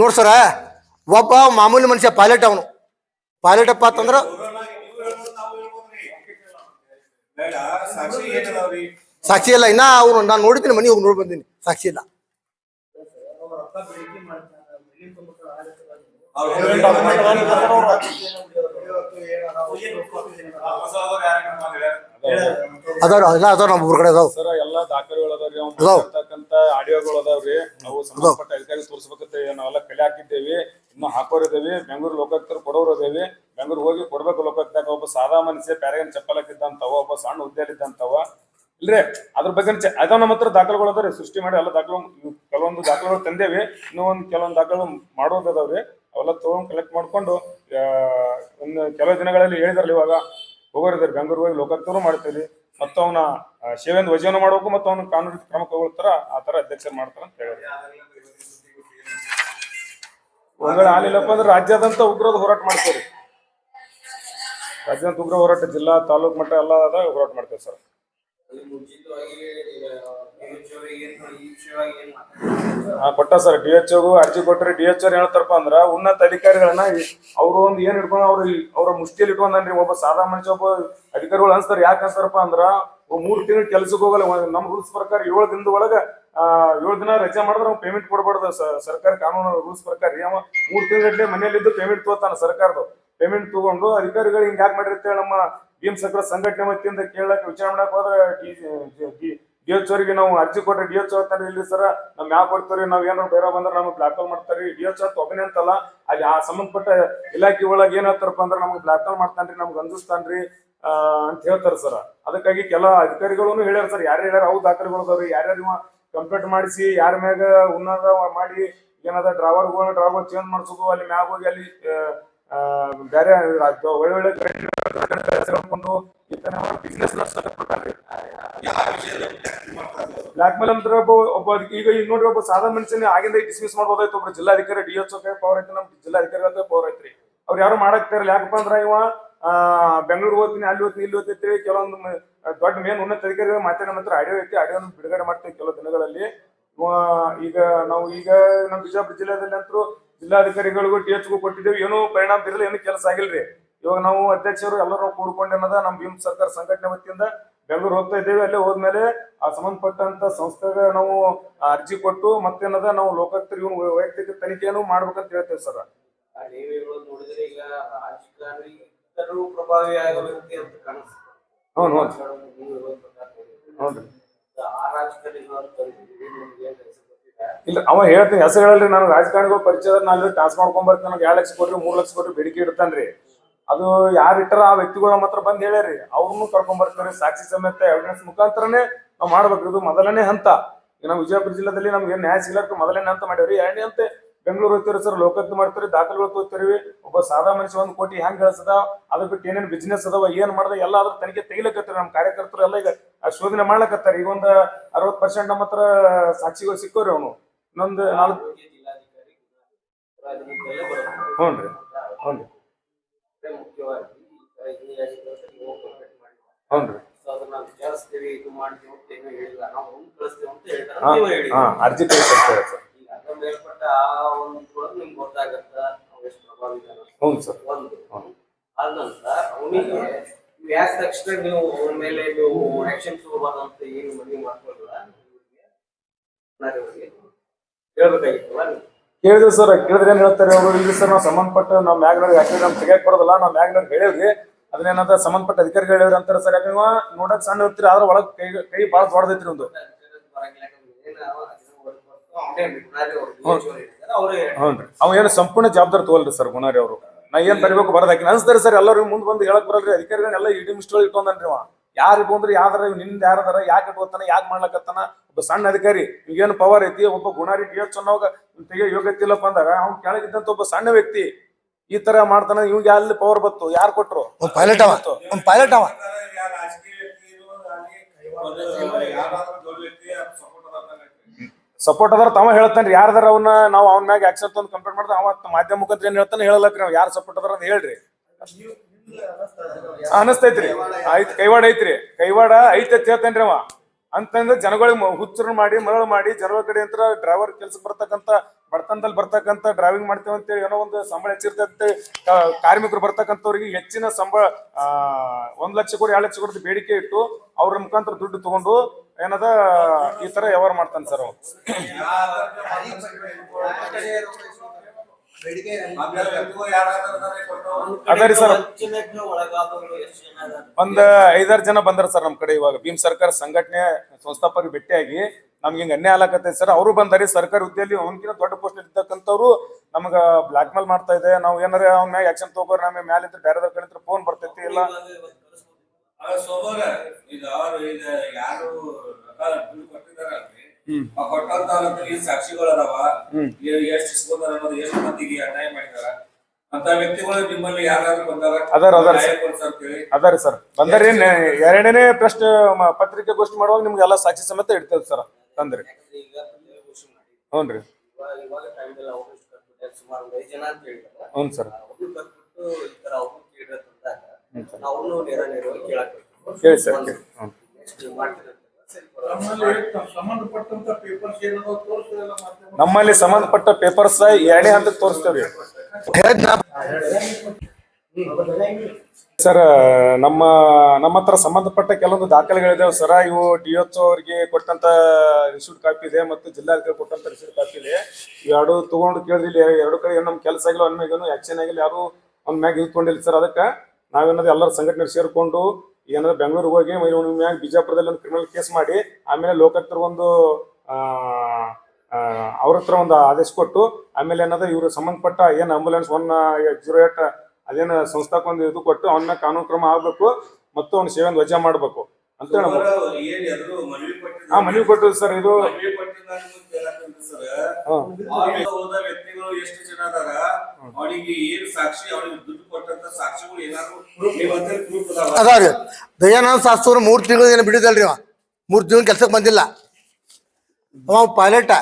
ನೋಡ್ ಸರ, ಒಬ್ಬ ಮಾಮೂಲಿ ಮನುಷ್ಯ ಪೈಲಟ್, ಅವನು ಪೈಲಟ್ ಅಪ್ಪ ಅಂತಂದ್ರ ಸಾಕ್ಷಿ ಇಲ್ಲ. ಇನ್ನ ಅವ್ರು ನಾನು ನೋಡಿದ್ದೀನಿ, ಮನಿ ಹೋಗಿ ನೋಡಿ ಬಂದೀನಿ, ಸಾಕ್ಷಿ ಇಲ್ಲ. ಅದಾವ ನಮ್ಮ ಊರ್ ಕಡೆ ಅದಾವ ಸರ್. ಎಲ್ಲಾ ದಾಖಲೆಗಳು ಅದಾವ್ರಿ, ಆಡಿಯೋಗಳು ಅದಾವ್ರಿ. ಅವು ಸಂಬಂಧಪಟ್ಟ ಅಧಿಕಾರಿ ತೋರಿಸ್ಬೇಕಂತ ನಾವೆಲ್ಲ ಕಲೆ ಹಾಕಿದ್ದೇವಿ, ಇನ್ನು ಹಾಕೋರಿದ್ದೇವಿ. ಬೆಂಗಳೂರು ಲೋಕಾಯುಕ್ತರು ಕೊಡೋರು ಅದೇವಿ, ಬೆಂಗಳೂರು ಹೋಗಿ ಕೊಡ್ಬೇಕು ಲೋಕಾಯುಕ್ತಾಗ. ಒಬ್ಬ ಸಾದಾ ಮನುಷ್ಯ ಪ್ಯಾರೇಗನ್ ಚಪ್ಪಲ್ ಹಾಕಿದ್ದಂತವ, ಒಬ್ಬ ಸಣ್ಣ ಹುದ್ದೆಯಲ್ಲಿದ್ದಂತವ ಇಲ್ರಿ. ಅದ್ರ ಬಗ್ಗೆ ಅದಾವ ನಮ್ಮ ಹತ್ರ ದಾಖಲೆಗಳು ಅದಾವ್ರಿ, ಸೃಷ್ಟಿ ಮಾಡಿ ಎಲ್ಲ ದಾಖಲೆ. ಕೆಲವೊಂದು ದಾಖಲೆಗಳು ತಂದೇವಿ, ಇನ್ನೂ ಕೆಲವೊಂದು ದಾಖಲೆ ಮಾಡೋದು ಅದಾವ್ರಿ. ಅವೆಲ್ಲ ತಗೊಂಡು ಕಲೆಕ್ಟ್ ಮಾಡ್ಕೊಂಡು ಒಂದು ಕೆಲವು ದಿನಗಳಲ್ಲಿ ಹೇಳಿದಾರಲ್ಲ, ಇವಾಗ ಹೋಗೋರಿದ್ದಾರೆ ಬೆಂಗಳೂರು ಹೋಗಿ ಲೋಕಾಯುಕ್ತರು ಮಾಡ್ತೀವಿ. ಮತ್ತು ಅವನ ಸೇವೆಯಿಂದ ವಜೀವನ ಮಾಡಬೇಕು, ಮತ್ತು ಅವನ ಕಾನೂನು ಕ್ರಮ ಕೈಗೊಳ್ತಾರ, ಆ ತರ ಅಧ್ಯಕ್ಷರು ಮಾಡ್ತಾರ ಅಂತ ಹೇಳಿದ್ರು. ಒಂದ್ ವೇಳೆ ಆಲಿಲ್ಲಪ್ಪ ಅಂದ್ರೆ ರಾಜ್ಯಾದ್ಯಂತ ಉಗ್ರದ ಹೋರಾಟ ಮಾಡ್ತೇವ್ರಿ. ರಾಜ್ಯಾದ್ಯಂತ ಉಗ್ರ ಹೋರಾಟ, ಜಿಲ್ಲಾ ತಾಲೂಕು ಮಟ್ಟ ಎಲ್ಲ ಹೋರಾಟ ಮಾಡ್ತೇವೆ ಸರ್. ಕೊಟ್ಟ ಸರ್, DHO ಅರ್ಜಿ ಕೊಟ್ರಿ. DHO ಹೇಳ್ತಾರಪ್ಪ ಅಂದ್ರ ಉನ್ನತ ಅಧಿಕಾರಿಗಳನ್ನ ಅವ್ರು ಒಂದು ಏನ್ ಇಟ್ಕೊಂಡ್ ಅವ್ರ ಮುಷ್ಟಿಯಲ್ಲಿ ಇಟ್ಕೊಂಡ್ರಿ. ಒಬ್ಬ ಸಾದಾ ಮನುಷ್ಯ, ಒಬ್ಬ ಅಧಿಕಾರಿಗಳು ಅನ್ಸ್ತಾರ. ಯಾಕೆ ಅನ್ಸ್ತಾರಪ್ಪ ಅಂದ್ರ 3 ತಿಂಗಳು ಕೆಲ್ಸಕ್ಕೆ ಹೋಗಲ್ಲ. ನಮ್ ರೂಲ್ಸ್ ಪ್ರಕಾರ 7 ದಿನದ ಒಳಗ 7 ದಿನ ರಜೆ ಮಾಡಿದ್ರೆ ಅವ್ನು ಪೇಮೆಂಟ್ ಕೊಡ್ಬಾರ್ದು. ಸರ್ಕಾರ ಕಾನೂನು ರೂಲ್ಸ್ ಪ್ರಕಾರ 3 ತಿಂಗಳ ಮನೆಯಲ್ಲಿದ್ದು ಪೇಮೆಂಟ್ ತಗೋತಾನ. ಸರ್ಕಾರದ ಪೇಮೆಂಟ್ ತಗೊಂಡು ಅಧಿಕಾರಿಗಳು ಹಿಂಗ್ ಯಾಕೆ ಮಾಡಿರ್ತೇವೆ ನಮ್ಮ ಭೀಮ್ ಸರ್ಕಾರ ಸಂಘಟನೆ ವತಿಯಿಂದ ಕೇಳಕ್ ವಿಚಾರ ಮಾಡಕ್ ಹೋದ್ರೆ DHO ನಾವು ಅರ್ಜಿ ಕೊಟ್ರೆ DHO ಅಂತಾರೆ, ಇಲ್ಲಿ ಸರ ನಮ್ ಯಾಕೆ ಕೊಡ್ತಾರಿ, ನಾವ್ ಏನಾರು ಬೇರೆ ಬಂದ್ರೆ ನಮ್ಗೆ ಬ್ಲಾಕ್ ಮೇಲ್ ಮಾಡ್ತಾರಿ. DHO ಒಬ್ಬನೇ ಅಂತಲ್ಲ, ಅಲ್ಲಿ ಆ ಸಂಬಂಧಪಟ್ಟ ಇಲಾಖೆ ಒಳಗೆ ಏನ್ ಹೇಳ್ತಾರಪ್ಪ ಅಂದ್ರೆ ನಮ್ಗೆ ಬ್ಲಾಕ್ ಮೇಲ್ ಮಾಡ್ತಾನ್ರಿ, ನಮ್ಗೆ ಅಂಜಿಸ್ತಾನ್ರಿ ಅಂತ ಹೇಳ್ತಾರ ಸರ್. ಅದಕ್ಕಾಗಿ ಕೆಲ ಅಧಿಕಾರಿಗಳು ಹೇಳ್ಯಾರ ಸರ್, ಯಾರು ಹೇಳ್ಯಾರ ಅವು ದಾಖಲೆಗಳು ಅದಾವ್ರಿ. ಯಾರ್ಯಾರು ಕಂಪ್ಲೇಂಟ್ ಮಾಡಿಸಿ ಯಾರ ಮ್ಯಾಗ ಉನ್ನತ ಮಾಡಿ ಏನಾದ ಡ್ರೈವರ್ಗಳು ಚೇಂಜ್ ಮಾಡ್ಸೋದು, ಅಲ್ಲಿ ಮ್ಯಾಗ ಹೋಗಿ ಅಲ್ಲಿ ಬೇರೆ ಒಳ್ಳೆ ಬ್ಲಾಕ್ ಮೇಲ್ ಅಂತ ಒಬ್ಬ ಈಗ ನೋಡ್ರಿ, ಒಬ್ಬ ಸಾದಾ ಮನುಷ್ಯನೇ ಆಗಿಂದ ಡಿಸ್ಮಿಸ್ ಮಾಡ್ಬೋದಾಯ್ತು. ಒಬ್ರು ಜಿಲ್ಲಾಧಿಕಾರಿ DHO ಪವರ್ ಐತಿ, ನಮ್ ಜಿಲ್ಲಾಧಿಕಾರಿ ಪವರ್ ಐತ್ರಿ. ಅವ್ರು ಯಾರು ಮಾಡಾಕ್ತಾರಲ್ಲ. ಯಾಕಪ್ಪ ಅಂದ್ರ ಇವ ಬೆಂಗಳೂರು ಹೋಗ್ತೀನಿ ಅಲ್ಲಿ ಹೋಗ್ತೀನಿ ಇಲ್ಲಿ ಹೋಗ್ತಿರ್ತೀವಿ. ಕೆಲವೊಂದು ದೊಡ್ಡ ಮೇನ್ ಉನ್ನತ ಅಧಿಕಾರಿಗಳು ಮಾತಾಡೋ ಮಾತ್ರ ಆಡಿಯೋ ಐತಿ, ಆಡಿಯೋನ ಬಿಡುಗಡೆ ಮಾಡ್ತೀವಿ ಕೆಲವು ದಿನಗಳಲ್ಲಿ. ಈಗ ನಾವು ನಮ್ಮ ಬಿಜಾಪುರ ಜಿಲ್ಲೆಯಲ್ಲಿ ಅಂತೂ ಜಿಲ್ಲಾಧಿಕಾರಿಗಳಿಗೂ ಟಿಎಚ್ಗೂ ಕೊಟ್ಟಿದ್ದೇವೆ, ಏನೂ ಪರಿಣಾಮ ಬೀರಲ್ಲ, ಏನು ಕೆಲಸ ಆಗಿಲ್ರಿ. ಇವಾಗ ನಾವು ಅಧ್ಯಕ್ಷರು ಎಲ್ಲರೂ ಕೂಡ್ಕೊಂಡು ಏನದ ನಮ್ಮ ಭೀಮ್ ಸರ್ಕಾರ ಸಂಘಟನೆ ವತಿಯಿಂದ ಬೆಂಗಳೂರು ಹೋಗ್ತಾ ಇದ್ದೇವೆ. ಅಲ್ಲೇ ಹೋದ್ಮೇಲೆ ಆ ಸಂಬಂಧಪಟ್ಟಂತ ಸಂಸ್ಥೆಗೆ ನಾವು ಅರ್ಜಿ ಕೊಟ್ಟು ಮತ್ತೇನದ ನಾವು ಲೋಕಾಯುಕ್ತರು ಇವನು ವೈಯಕ್ತಿಕ ತನಿಖೆಯನ್ನು ಮಾಡ್ಬೇಕಂತ ಹೇಳ್ತೇವೆ ಸರ್. ನೋಡಿದ್ರೆ ಈಗ ರಾಜಕಾರಣಿಗಳು ಪ್ರಭಾವಿ ಆಗೋ ವ್ಯಕ್ತಿ ಅಂತ ಕಾಣಿಸ್ತದೆ. ಹೌದು ಆ ರಾಜಕಾರಣಿಗಳು ಇಲ್ಲ, ಅವ ಹೇಳ್ತೀನಿ ಹೆಸರು ಹೇಳಲ್ರಿ. ನಾನು ರಾಜಕಾರಣಿಗಳು ಪರಿಚಯ ನಾನು ಟಾಸ್ ಮಾಡ್ಕೊಂಡ್ ಬರ್ತೀನಿ, ನನಗೆ 2 ಲಕ್ಷ ಕೊಟ್ರಿ 3 ಲಕ್ಷ ಕೊಟ್ರಿ ಬೇಡಿಕೆ ಇಡ್ತಾನ್ರಿ. ಅದು ಯಾರು ಇಟ್ಟಾರ ಆ ವ್ಯಕ್ತಿಗಳ ಮಾತ್ರ ಬಂದ್ ಹೇಳ್ಯಾರಿ, ಅವ್ರನ್ನು ಕರ್ಕೊಂಡ್ ಬರ್ತಾರೆ ಸಾಕ್ಷಿ ಸಮೇತ ಎವಿಡೆನ್ಸ್ ಮುಖಾಂತರನೇ ನಾವು ಮಾಡ್ಬೇಕು. ಇದು ಮೊದಲನೇ ಹಂತ. ಈಗ ನಾವು ವಿಜಯಪುರ ಜಿಲ್ಲೆದಲ್ಲಿ ನಮ್ಗೆ ನ್ಯಾಯ ಸಿಗ್ಲಕ್ಕ ಮೊದಲನೇ ಹಂತ ಮಾಡೇವ್ರಿ. 2ನೇ ಹಂತ ಬೆಂಗಳೂರು ಹೋಗ್ತೀರಿ ಸರ್, ಲೋಕಾಯುಕ್ತ ಮಾಡ್ತೀರಿ, ದಾಖಲೆಗಳು ತೋರ್ತೀವಿ. ಒಬ್ಬ ಸಾದಾ ಮನುಷ್ಯ 1 ಕೋಟಿ ಹೆಂಗ್ ಗಳಿಸದ, ಅದ್ರ ಬಿಟ್ಟು ಏನೇನ್ ಬಿಸ್ನೆಸ್ ಅದಾವ, ಏನ್ ಮಾಡ್ದ ಎಲ್ಲ ಅದ್ರ ತನಿಖೆ ತೆಗಿಲಕತ್ತಾರೆ. ನಮ್ಮ ಕಾರ್ಯಕರ್ತರು ಎಲ್ಲ ಈಗ ಶೋಧನೆ ಮಾಡ್ಲಕತ್ತಾರೆ. ಈಗ ಒಂದು 60% ನಮ್ಮ ಹತ್ರ ಸಾಕ್ಷಿಗಳು ಸಿಕ್ಕೋರಿ. ಅವನು ಇನ್ನೊಂದು 4 ಹ್ಞೂನ್ರಿ ಹ್ಞೂನ್ರಿ ಹ್ಞೂನ್ರಿ ಅರ್ಜಿ ಕಳಿಸ್ತಾರೆ ಸರ್. ಹ್ಞೂ ಸರ್. ಅವನಿಗೆ ಯಾಕ ತಕ್ಷಣ ನೀವು ಅವ್ರ ಮೇಲೆ ನೀವು ಆಕ್ಷನ್ ತಗೋಬಾರ್ದಂತ ಏನು ಮನವಿ ಮಾಡ್ಕೊಳ್ಳಲ್ಲ, ಹೇಳ್ಬೇಕಾಗಿತ್ತಲ್ಲ. ಕೇಳಿದ್ವಿ ಸರ್, ಕೇಳಿದ್ರೆ ಏನ್ ಹೇಳ್ತಾರೆ ಅವರು, ಇಲ್ಲಿ ಸರ್ ನಾವು ಸಂಬಂಧಪಟ್ಟ ನಾವು ಮ್ಯಾಗ್ನವ್ರಿಗೆ ಯಾಕಂದ್ರೆ ನಮ್ಗೆ ತೆಗಿಯಕ್ ಬರೋದಿಲ್ಲ, ನಾವು ಮ್ಯಾಗ್ನವ್ರಿಗೆ ಹೇಳಿವ್ರಿ, ಅದನ್ನೇನಾದ ಸಂಬಂಧಪಟ್ಟ ಅಧಿಕಾರಿಗಳು ಹೇಳಿವ್ರಿ ಅಂತಾರೆ ಸರ್. ಯಾಕಂದ್ರೆ ನೋಡಕ್ ಸಣ್ಣ ಹೋಗ್ತೀರಿ, ಆದ್ರೆ ಒಳಗ್ ಕೈ ಭಾಳ ದೊಡ್ಡದೈತ್ರಿ ಒಂದು. ಹ್ಞೂನ್ರಿ, ಅವ ಏನು ಸಂಪೂರ್ಣ ಜವಾಬ್ದಾರಿ ತಗೋಲ್ರಿ ಸರ್ ಗುಣಾರಿ ಅವರು. ನಾ ಏನ್ ಬರಬೇಕು ಬರೋದಾಕಿ ಅನ್ಸ್ತಾರೆ ಸರ್. ಎಲ್ಲರೂ ಮುಂದೆ ಬಂದು ಹೇಳಕ್ ಬರಲ್ರಿ, ಅಧಿಕಾರಿಗಳನ್ನೆಲ್ಲ ಇಡೀ ಮಿಸ್ಟೋಳಿ ಇಟ್ಕೊಂಡ್ರಿ ಅವ. ಯಾರು ಇಟ್ಕೊಂಡ್ರಿ, ಯಾವ್ದಾರ ನಿಂದ ಯಾರದಾರ, ಯಾಕೆ ಇಟ್ಕೋತಾನ, ಯಾಕೆ ಮಾಡ್ಲಕತ್ತಾನ. ಒಬ್ಬ ಸಣ್ಣ ಅಧಿಕಾರಿ ಈಗೇನು ಪವರ್ ಐತಿ, ಒಬ್ಬ ಗುಣಾರಿ ಟಿಎಚ್ ಅನ್ನೋವಾಗ ತೆಗಿಯೋ ಯೋಗ್ಯತೆ ಇಲ್ಲಪ್ಪ ಅಂದಾಗ ಅವ್ನು ಕೆಳಗಿದ್ದಂತ ಒಬ್ಬ ಸಣ್ಣ ವ್ಯಕ್ತಿ ಈ ತರ ಮಾಡ್ತಾನ. ಇವ್ಗೆ ಅಲ್ಲಿ ಪವರ್ ಬತ್ತು, ಯಾರು ಕೊಟ್ರು? ಪೈಲಟ್ ಅವ. ಸಪೋರ್ಟ್ ಅದಾರ ತಾವ ಹೇಳ್ತಾನ್ರಿ. ಯಾರದಾರ ಅವನ್ನ ನಾವು ಅವ್ನ ಮ್ಯಾಗ ಆಕ್ಷನ್ ತಂದು ಕಂಪ್ಲೇಂಟ್ ಮಾಡ್ತಾ ಅವತ್ತು ಮಾಧ್ಯಮ ಮುಖಾಂತರ ಏನ್ ಹೇಳ್ತಾನೆ ಹೇಳಲಕ್ರಿ. ನಾವು ಯಾರು ಸಪೋರ್ಟ್ ಅದಾರ ಅಂತ ಹೇಳ್ರಿ. ಅನಸ್ತೈತ್ರಿ, ಆಯ್ತು ಕೈವಾಡ ಐತ್ರಿ, ಕೈವಾಡ ಐತೆ ಅಂತ ಹೇಳ್ತೇನ್ರಿ ಅವ. ಅಂತಂದ್ರೆ ಜನಗಳಿಗೆ ಹುಚ್ಚರು ಮಾಡಿ ಮರಳು ಮಾಡಿ ಜನಗಳ ಕಡೆ ಅಂತ ಡ್ರೈವರ್ ಕೆಲ್ಸಕ್ಕೆ ಬರ್ತಕ್ಕಂತ ಬಡತನದಲ್ಲಿ ಬರ್ತಕ್ಕಂತ ಡ್ರೈವಿಂಗ್ ಮಾಡ್ತೇವೆ ಅಂತೇಳಿ ಏನೋ ಒಂದು ಸಂಬಳ ಹೆಚ್ಚಿರ್ತಂತೆ ಕಾರ್ಮಿಕರು ಬರ್ತಕ್ಕಂಥವ್ರಿಗೆ ಹೆಚ್ಚಿನ ಸಂಬಳ 1 ಲಕ್ಷ ಕೊಡಿ 2 ಲಕ್ಷ ಕೊಡಿ ಬೇಡಿಕೆ ಇಟ್ಟು ಅವ್ರ ಮುಖಾಂತರ ದುಡ್ಡು ತಗೊಂಡು ಏನದ ಈ ತರ ವ್ಯವಹಾರ ಮಾಡ್ತಾನೆ ಸರ್ ಅವ. ಅದರಿ ಸರ್, ಒಂದ್ 5-6 ಜನ ಬಂದಾರ ಸರ್ ನಮ್ ಕಡೆ. ಇವಾಗ ಭೀಮ್ ಸರ್ಕಾರ ಸಂಘಟನೆ ಸಂಸ್ಥಾಪಕ ಭೇಟಿಯಾಗಿ ನಮ್ಗೆ ಹಿಂಗ ಅನ್ಯಾಯ ಆಗತ್ತೆ ಸರ್. ಅವರು ಬಂದಾರಿ ಸರ್ಕಾರಿ ಹುದ್ದೆಯಲ್ಲಿ ಅವನಕಿನ ದೊಡ್ಡ ಪೋಸ್ಟ್ ಇರ್ತಕ್ಕಂಥವ್ರು ನಮ್ಗ ಬ್ಲಾಕ್ ಮೇಲ್ ಮಾಡ್ತಾ ಇದೆ. ನಾವು ಏನಾರ ಅವ್ನ ಮ್ಯಾಗ ಆಕ್ಷನ್ ತಗೋರ್ ನಮಗೆ ಮ್ಯಾಲಿಂದ ಬೇರೆದವ್ರ ಕಡೆ ಫೋನ್ ಬರ್ತೈತಿ ಇಲ್ಲ. ಸಾಕ್ಷಿಗಳು ಅದಾವ, ಎಷ್ಟು ಇಸ್ಕೊಂಡಾರ ಅನ್ನೋದು, ಎಷ್ಟು ಮಂದಿಗೆ ಅನ್ಯಾಯ ಮಾಡಿದಾರ ಅಂತ ವ್ಯಕ್ತಿಗಳು ನಿಮ್ಮಲ್ಲಿ ಯಾರಾದ್ರೂ ಬಂದಾರ? ಅದಾರಿ ಸರ್, ಬಂದಾರಿ. 2ನೇ ಪ್ರಶ್ನೆ ಪತ್ರಿಕೆಗೋಷ್ಠಿ ಮಾಡುವಾಗ ನಿಮ್ಗೆ ಎಲ್ಲಾ ಸಾಕ್ಷಿ ಸಮೇತ ಇಡ್ತೇವೆ ಸರ್ ತಂದ್ರಿ. ಹ್ಞೂನ್ರಿ ಹ್ಞೂ ಸರ್. ಹೇಳಿ ಸರ್. ನಮ್ಮಲ್ಲಿ ಸಂಬಂಧಪಟ್ಟ ಪೇಪರ್ಸ್ 2ನೇ ಹಂತಕ್ಕೆ ತೋರಿಸ್ತೇವ್ರಿ ಸರ್. ನಮ್ಮ ಹತ್ರ ಸಂಬಂಧಪಟ್ಟ ಕೆಲವೊಂದು ದಾಖಲೆಗಳಿದಾವೆ ಸರ್. ಇವು ಡಿಎಚ್ ಅವರಿಗೆ ಕೊಟ್ಟಂತ ರಿಸೀಟ್ ಕಾಪಿ ಇದೆ ಮತ್ತು ಜಿಲ್ಲಾಧಿಕಾರಿ ಕೊಟ್ಟಂತ ರಿಸೀಟ್ ಕಾಪಿ ಇದೆ. ಇವೆರಡು ತಗೊಂಡು ಕೇಳಿದ್ರಿ, 2 ಕಡೆ ಏನು ನಮ್ ಕೆಲಸ ಆಗಿಲ್ಲ, ಅವ್ನ ಮ್ಯಾಗ ಆಕ್ಷನ್ ಆಗಿಲ್ಲ, ಯಾರು ಅವ್ನ ಮ್ಯಾಗ ಇಳ್ಕೊಂಡಿಲ್ಲ ಸರ್. ಅದಕ್ಕೆ ನಾವೇನದು ಎಲ್ಲರ ಸಂಘಟನೆ ಸೇರ್ಕೊಂಡು ಏನಾದ್ರು ಬೆಂಗಳೂರಿಗೆ ಹೋಗಿ ಮ್ಯಾಗ ಬಿಜಾಪುರದಲ್ಲಿ ಒಂದು ಕ್ರಿಮಿನಲ್ ಕೇಸ್ ಮಾಡಿ ಆಮೇಲೆ ಲೋಕಾಯುಕ್ತರು ಒಂದು ಅವ್ರ ಹತ್ರ ಒಂದು ಆದೇಶ ಕೊಟ್ಟು ಆಮೇಲೆ ಏನದ ಇವ್ರು ಸಂಬಂಧಪಟ್ಟ ಏನ್ ಆಂಬುಲೆನ್ಸ್ 108 ಅದೇನು ಸಂಸ್ಥಾಕ್ ಒಂದು ಇದು ಕೊಟ್ಟು ಅವನ ಕಾನೂನು ಕ್ರಮ ಆಗ್ಬೇಕು ಮತ್ತು ಅವ್ನ ಸೇವೆಯನ್ನು ವಜಾ ಮಾಡ್ಬೇಕು ಅಂತ ಮನವಿ ಕೊಟ್ಟಿದ್ರು ಸರ್. ಇದು ಎಷ್ಟು ಜನ ಅದಾರ, ಅವನಿಗೆ ಏನ್ ಸಾಕ್ಷಿ, ಅವನಿಗೆ ದುಡ್ಡು ಕೊಟ್ಟಂತ ಸಾಕ್ಷಿಗಳು ಏನಾದ್ರು ಅದಾವ್ರಿ. ದಯಾನಂದ ಶಾಸ್ತ್ರ 3 ತಿಂಗಳು ಏನು ಬಿಡಿದಲ್ರಿ, 3 ತಿಂಗಳು ಕೆಲ್ಸಕ್ಕೆ ಬಂದಿಲ್ಲ. ಅವ ಪೈಲಟ್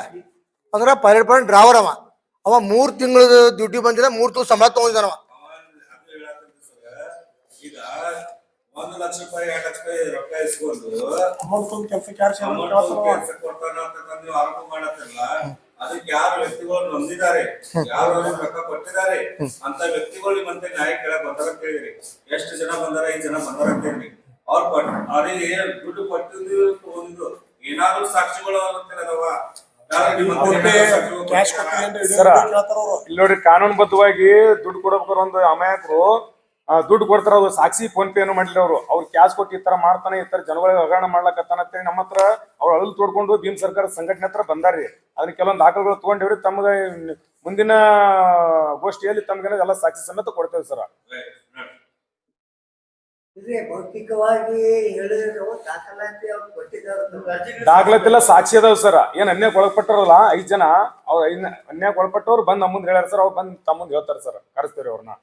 ಅಂದ್ರೆ ಪೈಲಟ್ ಪೈಲಟ್ ಡ್ರೈವರ್ ಅವ 3 ತಿಂಗಳು ಡ್ಯೂಟಿ ಬಂದಿಲ್ಲ, 3 ತಿಂಗಳು ಸಂಬಳ ತಗೊಂಡಿದ್ದಾನವ. 1 ಲಕ್ಷ ರೂಪಾಯಿ 2 ಲಕ್ಷ ರೂಪಾಯಿ ರೊಕ್ಕ ಇಸ್ಕೊಂಡು ಅಮೌಂಟ್ ಕೆಲಸಕ್ಕೆ ಯಾರು ಕೆಲ್ಸಕ್ಕೆ ಕೊಡ್ತಾನ ಅಂತ ನೀವು ಆರೋಪ ಮಾಡತ್ತಿರಲ್ಲ, ಅದಕ್ಕೆ ಯಾರು ವ್ಯಕ್ತಿಗಳು ನೊಂದಿದ್ದಾರೆ, ಯಾರು ಅವ್ರಿಗೆ ರೊಕ್ಕ ಕೊಟ್ಟಿದ್ದಾರೆ ಅಂತ ವ್ಯಕ್ತಿಗಳು ನಿಮ್ಮಂತೆ ನ್ಯಾಯ ಕೇಳಕ್ ಬಂದಾರ ಅಂತ ಹೇಳಿದ್ರಿ. ಎಷ್ಟು ಜನ ಬಂದಾರ, 5 ಜನ ಬಂದಾರ ಅಂತ ಹೇಳಿದ್ರಿ. ಅವ್ರಿಗೆ ದುಡ್ಡು ಕೊಟ್ಟಿದ್ದು ತಗೊಂಡಿದ್ದು ಏನಾದ್ರು ಸಾಕ್ಷಿಗಳು ಅದಾವ? ಸರ ಇಲ್ಲಿ ನೋಡ್ರಿ, ಕಾನೂನುಬದ್ಧವಾಗಿ ದುಡ್ಡು ಕೊಡಬೇಕಾದ್ರೆ ಒಂದು ಅಮಾಯಕರು ದುಡ್ಡು ಕೊಡ್ತಾರ, ಅದು ಸಾಕ್ಷಿ ಫೋನ್ ಪೇ ಏನು ಮಾಡಿಲ್ಲ ಅವ್ರು ಕ್ಯಾಶ್ ಕೊಟ್ಟು ಈ ತರ ಮಾಡ್ತಾನೆ, ಈ ತರ ಜನಗಳಿಗೆ ಹಗರಣ ಮಾಡ್ಲಕತ್ತಾನ ಅಂತೇಳಿ ನಮ್ಮ ಹತ್ರ ಅವ್ರು ಅಳಲು ತೋಡ್ಕೊಂಡು ಭೀಮ್ ಸರ್ಕಾರ ಸಂಘಟನೆ ಹತ್ರ ಬಂದಾರ್ರಿ. ಅದನ್ನ ಕೆಲವೊಂದು ದಾಖಲೆಗಳು ತಗೊಂಡಿವ್ರಿ. ತಮ್ಗೆ ಮುಂದಿನ ಗೋಷ್ಠಿಯಲ್ಲಿ ತಮ್ಗೆ ಎಲ್ಲ ಸಾಕ್ಷಿ ಸಮೇತ ಕೊಡ್ತೇವೆ ಸರ್. ಭೌತಿಕವಾಗಿ ಹೇಳಿದ್ರು ದಾಖಲಾತಿ ಅವ್ರು ಕೊಟ್ಟಿದ್ದಾರೆ, ದಾಖಲಾತಿ ಎಲ್ಲ ಸಾಕ್ಷಿ ಅದಾವ ಸರ್. ಏನ್ ಅನ್ಯಾಯಕ್ಕೆ ಒಳಪಟ್ಟರಲ್ಲ 5 ಜನ, ಅವ್ರು ಅನ್ಯಾಯಕ್ಕೆ ಒಳಪಟ್ಟವ್ರು ಬಂದ್ ನಮ್ಮ ಮುಂದೆ ಹೇಳ್ಯಾರ ಸರ್. ಅವ್ರು ಬಂದ್ ತಮ್ಮ ಮುಂದೆ ಹೇಳ್ತಾರ ಸರ್, ಕರೆಸ್ತೀರಿ ಅವ್ರನ್ನ.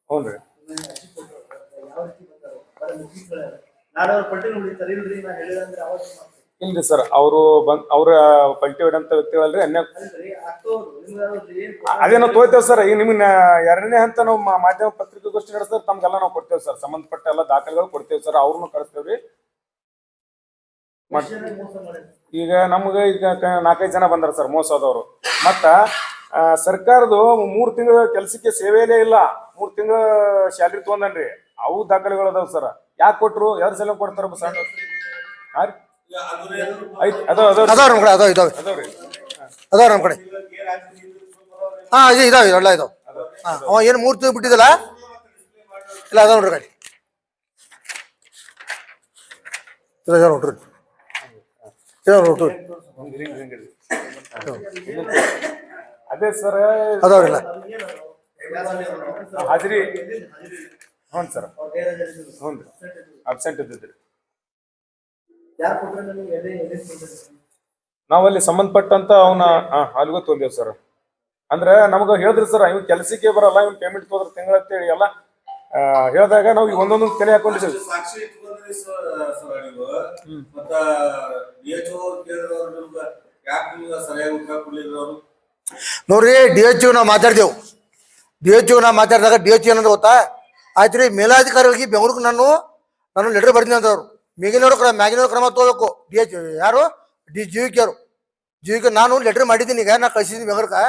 ಹ್ಞೂ ರೀ. ಇಲ್ರಿ ಸರ್, ಅವರು ಅವ್ರ ಪಲ್ಟಿ ಹೊಡೆಂತ ವ್ಯಕ್ತಿಗಳಲ್ರಿ ಅನ್ಯಾಯ ಅದೇನೋ ತೋಯ್ತೇವ್ ಸರ್. ಈಗ ನಿಮ್ಗೆ 2ನೇ ಹಂತ ನಾವು ಮಾಧ್ಯಮ ಪತ್ರಿಕಾಗೋಷ್ಠಿ ನಡೆಸ್ತಾರೆ, ತಮ್ಗೆಲ್ಲ ನಾವು ಕೊಡ್ತೇವೆ ಸರ್. ಸಂಬಂಧಪಟ್ಟ ಎಲ್ಲ ದಾಖಲೆಗಳು ಕೊಡ್ತೇವೆ ಸರ್. ಅವ್ರನ್ನು ಕಳಿಸ್ತೇವ್ರಿ. ಈಗ ನಮ್ಗೆ ಈಗ 4-5 ಜನ ಬಂದಾರ ಸರ್ ಮೋಸ ಆದವರು. ಮತ್ತ ಸರ್ಕಾರದು 3 ತಿಂಗಳ ಕೆಲ್ಸಕ್ಕೆ ಸೇವೆಯಲ್ಲೇ ಇಲ್ಲ, 3 ತಿಂಗಳ ಸ್ಯಾಲ್ರಿ ತಗೊಂಡನ್ರಿ. ಅವು ದಾಖಲೆಗಳು ಅದಾವ ಸರ್. ಯಾಕೆ ಕೊಟ್ರು, ಯಾರು ಸಲ ಕೊಡ್ತಾರ ಸಣ್ಣ? ಅದಾವ ನಮ್ಮ ಕಡೆ, ಅದಾವ ನಮ್ಮ ಕಡೆ. ಹಾ ಇದಾವೆ, ಎಲ್ಲ ಇದಾವ. ಅವ ಏನು 3 ತಿಂಗಳು ಬಿಟ್ಟಿದ್ದಲ್ಲ, ಇಲ್ಲ ಅದಾವ ನೋಡ್ರಿ ಗಾಡಿ. ನೋಡ್ರಿ ನೋಡ್ರಿ ಅದೇ ಸರ್, ಅದಾವ್ರಿಲ್ಲ ಹಾಜರಿ. ಹ್ಞೂ ಸರ್, ಹ್ಞೂ ರೀ, ಅಬ್ಸೆಂಟ್ ಇದ್ದಿದ್ರಿ. ನಾವಲ್ಲಿ ಸಂಬಂಧಪಟ್ಟಂತ ಅವನ ಅಲ್ಲಿಗೂ ತೊಂದೇವ್ ಸರ್. ಅಂದ್ರೆ ನಮ್ಗ ಹೇಳಿದ್ರಿ ಸರ್, ಇವ್ ಕೆಲ್ಸಕ್ಕೆ ಬರಲ್ಲ, ಇವ್ ಪೇಮೆಂಟ್ ತೋದ್ರ ತಿಂಗಳಂತೇಳಿ ಎಲ್ಲ ಹೇಳಿದಾಗ ನಾವು ಈಗ ಒಂದೊಂದು ತಲೆ ಹಾಕೊಂಡಿದ್ದೀವಿ. ಸಾಕ್ಷಿ ಇಟ್ಕೊಂಡ್ರಿ ಸರ್ ನೀವು. ಮತ್ತ DHO ಯಾಕೆ ನಿಮ್ಗೆ ಸರಿಯಾಗಿ ಉತ್ತರ ಕೊಡ್ಲಿಲ್ಲ ಅವರು? ನೋಡ್ರಿ, DHO ನಾವು ಮಾತಾಡ್ದೇವು. DHO ನಾವು ಮಾತಾಡಿದಾಗ DHO ಏನಂದ್ರೆ ಗೊತ್ತಾ, ಆಯ್ತು ರೀ, ಮೇಲಾಧಿಕಾರಿಗಳಿಗೆ ಬೆಂಗಳೂರಿಗೆ ನಾನು ಲೆಟರ್ ಬರ್ತೀನಿ ಅಂತವ್ರು. ಮ್ಯಾಗಿನವ್ರ ಕ್ರಮ ತಗೋಬೇಕು. DHO ಯಾರು, GVK ಅವರು. GVK ನಾನು ಲೆಟರ್ ಮಾಡಿದ್ದೀನಿ, ಈಗ ನಾ ಕಳಿಸಿದ್ದೀನಿ ಬೆಂಗಳೂರಿಗೆ.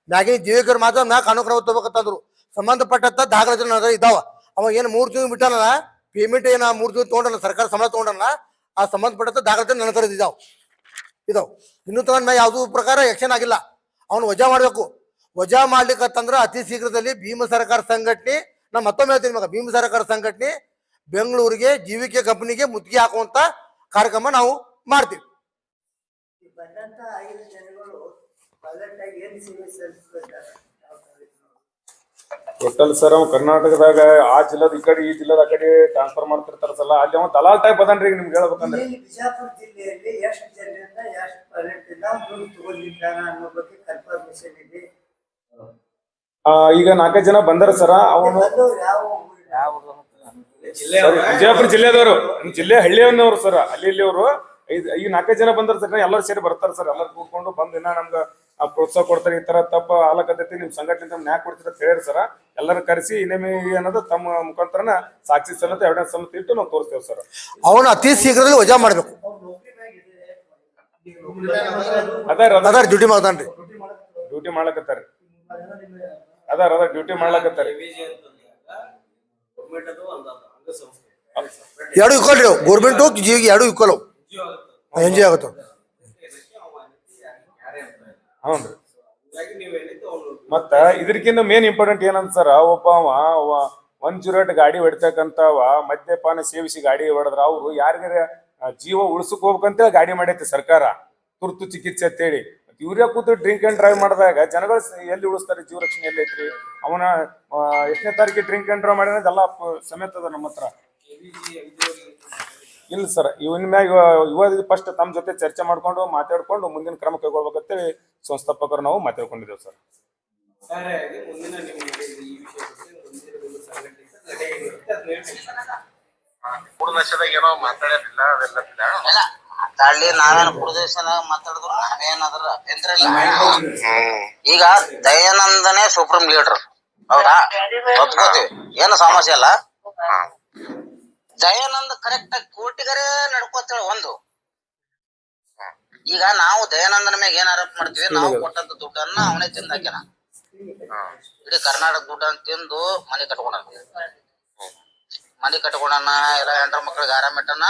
ಮ್ಯಾಗಿನ GVK ಅವ್ರು ಮಾತ್ರ ನಾ ಕಾನೂನು ಕ್ರಮ ತಗೋಬೇಕಂತಂದ್ರು. ಸಂಬಂಧಪಟ್ಟಂತ ದಾಖಲೆ ಇದಾವ. ಅವ ಏನು 3 ತಿಂಗಳು ಬಿಟ್ಟಲ್ಲ, ಪೇಮೆಂಟ್ ಏನ 3 ತಿಂಗಳು ತೊಗೊಂಡಲ್ಲ, ಸರ್ಕಾರ ಸಂಬಳ ತೊಗೊಂಡಲ್ಲ, ಆ ಸಂಬಂಧಪಟ್ಟಂತ ದಾಖಲೆ ನನ್ನ ಕಡೆ ಇದಾವ. ಇನ್ನೂ ತಗೊಂಡ ಯಾವ್ದು ಪ್ರಕಾರ ಆಕ್ಷನ್ ಆಗಿಲ್ಲ. ಅವನು ವಜಾ ಮಾಡ್ಬೇಕು. ವಜಾ ಮಾಡ್ಲಿಕ್ಕಂತಂದ್ರ ಅತಿ ಶೀಘ್ರದಲ್ಲಿ ಭೀಮ ಸರ್ಕಾರ ಸಂಘಟನೆ, ನಾ ಮತ್ತೊಮ್ಮೆ ಹೇಳ್ತೀನಿ ಮಗ, ಭೀಮ ಸರ್ಕಾರ ಸಂಘಟನೆ ಬೆಂಗಳೂರಿಗೆ GVK ಕಂಪನಿಗೆ ಮುತ್ತಿಗೆ ಹಾಕುವಂತ ಕಾರ್ಯಕ್ರಮ ನಾವು ಮಾಡ್ತೀವಿ. ಬಂದಂತ 5 ಜನಗಳು ಪೈಲಟ್ಟಾಗಿ ಏನು ಸೇವೆ ಸಲ್ಲಿಸ್ತಾರೆ? ಟೋಟಲ್ ಸರ್ ಅವ್ ಕರ್ನಾಟಕದಾಗ ಆ ಜಿಲ್ಲಾದ ಈ ಕಡೆ, ಈ ಜಿಲ್ಲಾದ ಆ ಕಡೆ ಟ್ರಾನ್ಸ್ಫರ್ ಮಾಡ್ತಿರ್ತಾರ ಸರ್. ಅಲ್ಲಿ ಅವ ದಲಾಲ್ ಟೈಪ್ ಅದನ್ರಿ. ನಿಮ್ಗೆ ಹೇಳ್ಬೇಕಂದ್ರೆ ಬಿಜಾಪುರ ಜಿಲ್ಲೆಯಲ್ಲಿ ಎಷ್ಟು ಜನರಿಂದ ಎಷ್ಟು ಪೈಲಟ್ ಇಂದ ದುಡ್ಡು ತಗೊಂಡಿದ್ದಾನ ಅನ್ನೋ ಬಗ್ಗೆ ಕನ್ಫರ್ಮೇಶನ್ ಇದೆ. ಈಗ 4 ಜನ ಬಂದಾರ ಸರ್. ಅವನು ವಿಜಯಪುರ ಜಿಲ್ಲೆದವರು, ಜಿಲ್ಲೆ ಹಳ್ಳಿಯವ್ನವ್ರು ಸರ್. ಅಲ್ಲಿ ಅವರು ಈ 4 ಜನ ಬಂದಾರ ಸರ್. ಎಲ್ಲರೂ ಸೇರಿ ಬರ್ತಾರ ಸರ್. ಎಲ್ಲರೂ ಕೂತ್ಕೊಂಡು ಬಂದು ಇನ್ನ ನಮ್ಗೆ ಪ್ರೋತ್ಸಾಹ ಕೊಡ್ತಾರೆ. ಈ ತರ ತಪ್ಪ ಆಲಕತ್ತೈತಿ, ನಿಮ್ ಸಂಘಟನೆ ನ್ಯಾಯ ಕೊಡ್ತೀರ ಅಂತ ಹೇಳಿರಿ ಸರ್. ಎಲ್ಲರೂ ಕರೆಸಿ ಇನ್ನೇಮಿ ಅನ್ನೋದು ತಮ್ಮ ಮುಖಾಂತರನ ಸಾಕ್ಷಿ ಸಮೇತ ಎವಿಡೆನ್ಸ್ ಸಮೇತ ಇಟ್ಟು ನಾವು ತೋರಿಸ್ತೇವೆ ಸರ್. ಅವನು ಅತಿ ಶೀಘ್ರದಲ್ಲಿ ವಜಾ ಮಾಡ್ಬೇಕು. ಅದಾರ ಡ್ಯೂಟಿ ಮಾಡ್ತಾನ್ರಿ, ಡ್ಯೂಟಿ ಮಾಡ್ಲಕತ್ತಾರ. ಅದಾರ ಡ್ಯೂಟಿ ಮಾಡ್ಲಕತ್ತಾರ. ಎರಡು ಇಕ್ವಲ್ ರೀ, ಗೌರ್ಮೆಂಟು GVK ಎರಡು ಇಕ್ವಲ್ NGO ಆಗತ್ತ. ಹೌನ್ರಿ. ಮತ್ತ ಇದಕ್ಕಿಂತ ಮೇನ್ ಇಂಪಾರ್ಟೆಂಟ್ ಏನಂತ ಸರ್, ಒಬ್ಬ 108 ಗಾಡಿ ಹೊಡಿತಕ್ಕಂತವ ಮದ್ಯಪಾನ ಸೇವಿಸಿ ಗಾಡಿ ಹೊಡೆದ್ರ ಅವ್ರು ಯಾರಿಗಾರ ಜೀವ ಉಳಿಸಕ್ ಹೋಗ್ಬೇಕಂತೇಳಿ ಗಾಡಿ ಮಾಡೈತಿ ಸರ್ಕಾರ, ತುರ್ತು ಚಿಕಿತ್ಸೆ ಅಂತೇಳಿ. ಇವ್ರೇ ಕೂತು ಡ್ರಿಂಕ್ ಅಂಡ್ ಡ್ರೈವ್ ಮಾಡಿದಾಗ ಜನಗಳು ಎಲ್ಲಿ ಉಳಿಸ್ತಾರೆ? ಜೀವ ರಕ್ಷಣೆ ಎಲ್ಲಿ ಐತ್ರಿ? ಅವನ 8ನೇ ತಾರೀಕಿಗೆ ಡ್ರಿಂಕ್ ಅಂಡ್ ಡ್ರೈವ್ ಮಾಡಿದ್ರೆ ಎಲ್ಲ ಸಮೇತ ಅದ ನಮ್ಮ ಹತ್ರ. ಇಲ್ಲ ಸರ್, ಇವನ್ ಮ್ಯಾಗ ಇವಾಗ ಫಸ್ಟ್ ತಮ್ಮ ಜೊತೆ ಚರ್ಚೆ ಮಾಡ್ಕೊಂಡು ಮಾತಾಡ್ಕೊಂಡು ಮುಂದಿನ ಕ್ರಮ ಕೈಗೊಳ್ಬೇಕಂತೇಳಿ ಸಂಸ್ಥಾಪಕರು ನಾವು ಮಾತಾಡ್ಕೊಂಡಿದ್ದೇವೆ ಸರ್. ಏನೋ ಮಾತಾಡೋದಿಲ್ಲ, ಮಾತಾಡ್ಲಿ. ನಾವೇನು ಪ್ರದೇಶನ ಮಾತಾಡಿದ್ರು ನಾವೇನಾದ್ರ ಅಭ್ಯಂತರ ಇಲ್ಲ. ಈಗ ದಯಾನಂದನೇ ಸುಪ್ರೀಂ ಲೀಡರ್, ಹೌದಾ ಒಪ್ಕೋತೀವಿ, ಏನು ಸಮಸ್ಯೆ ಇಲ್ಲ. ದಯಾನಂದ್ ಕರೆಕ್ಟ್ ಆಗಿ ಕೋರ್ಟಿಗರೇ ನಡ್ಕೋತಾಳ ಒಂದು. ಈಗ ನಾವು ದಯಾನಂದನ ಮ್ಯಾಗ ಏನ್ ಆರೋಪ ಮಾಡ್ತೀವಿ, ನಾವು ಕೊಟ್ಟಂತ ದುಡ್ಡನ್ನ ಅವನೇ ತಿಂದಾಕ್ಯಾನ. ಇಡೀ ಕರ್ನಾಟಕ ದುಡ್ಡನ್ನ ತಿಂದು ಮನೆ ಕಟ್ಕೊಂಡ, ಎಲ್ಲ ಹೆಂಡ್ರ ಮಕ್ಳಿಗೆ ಆರಾಮ ಇಟ್ಟನ,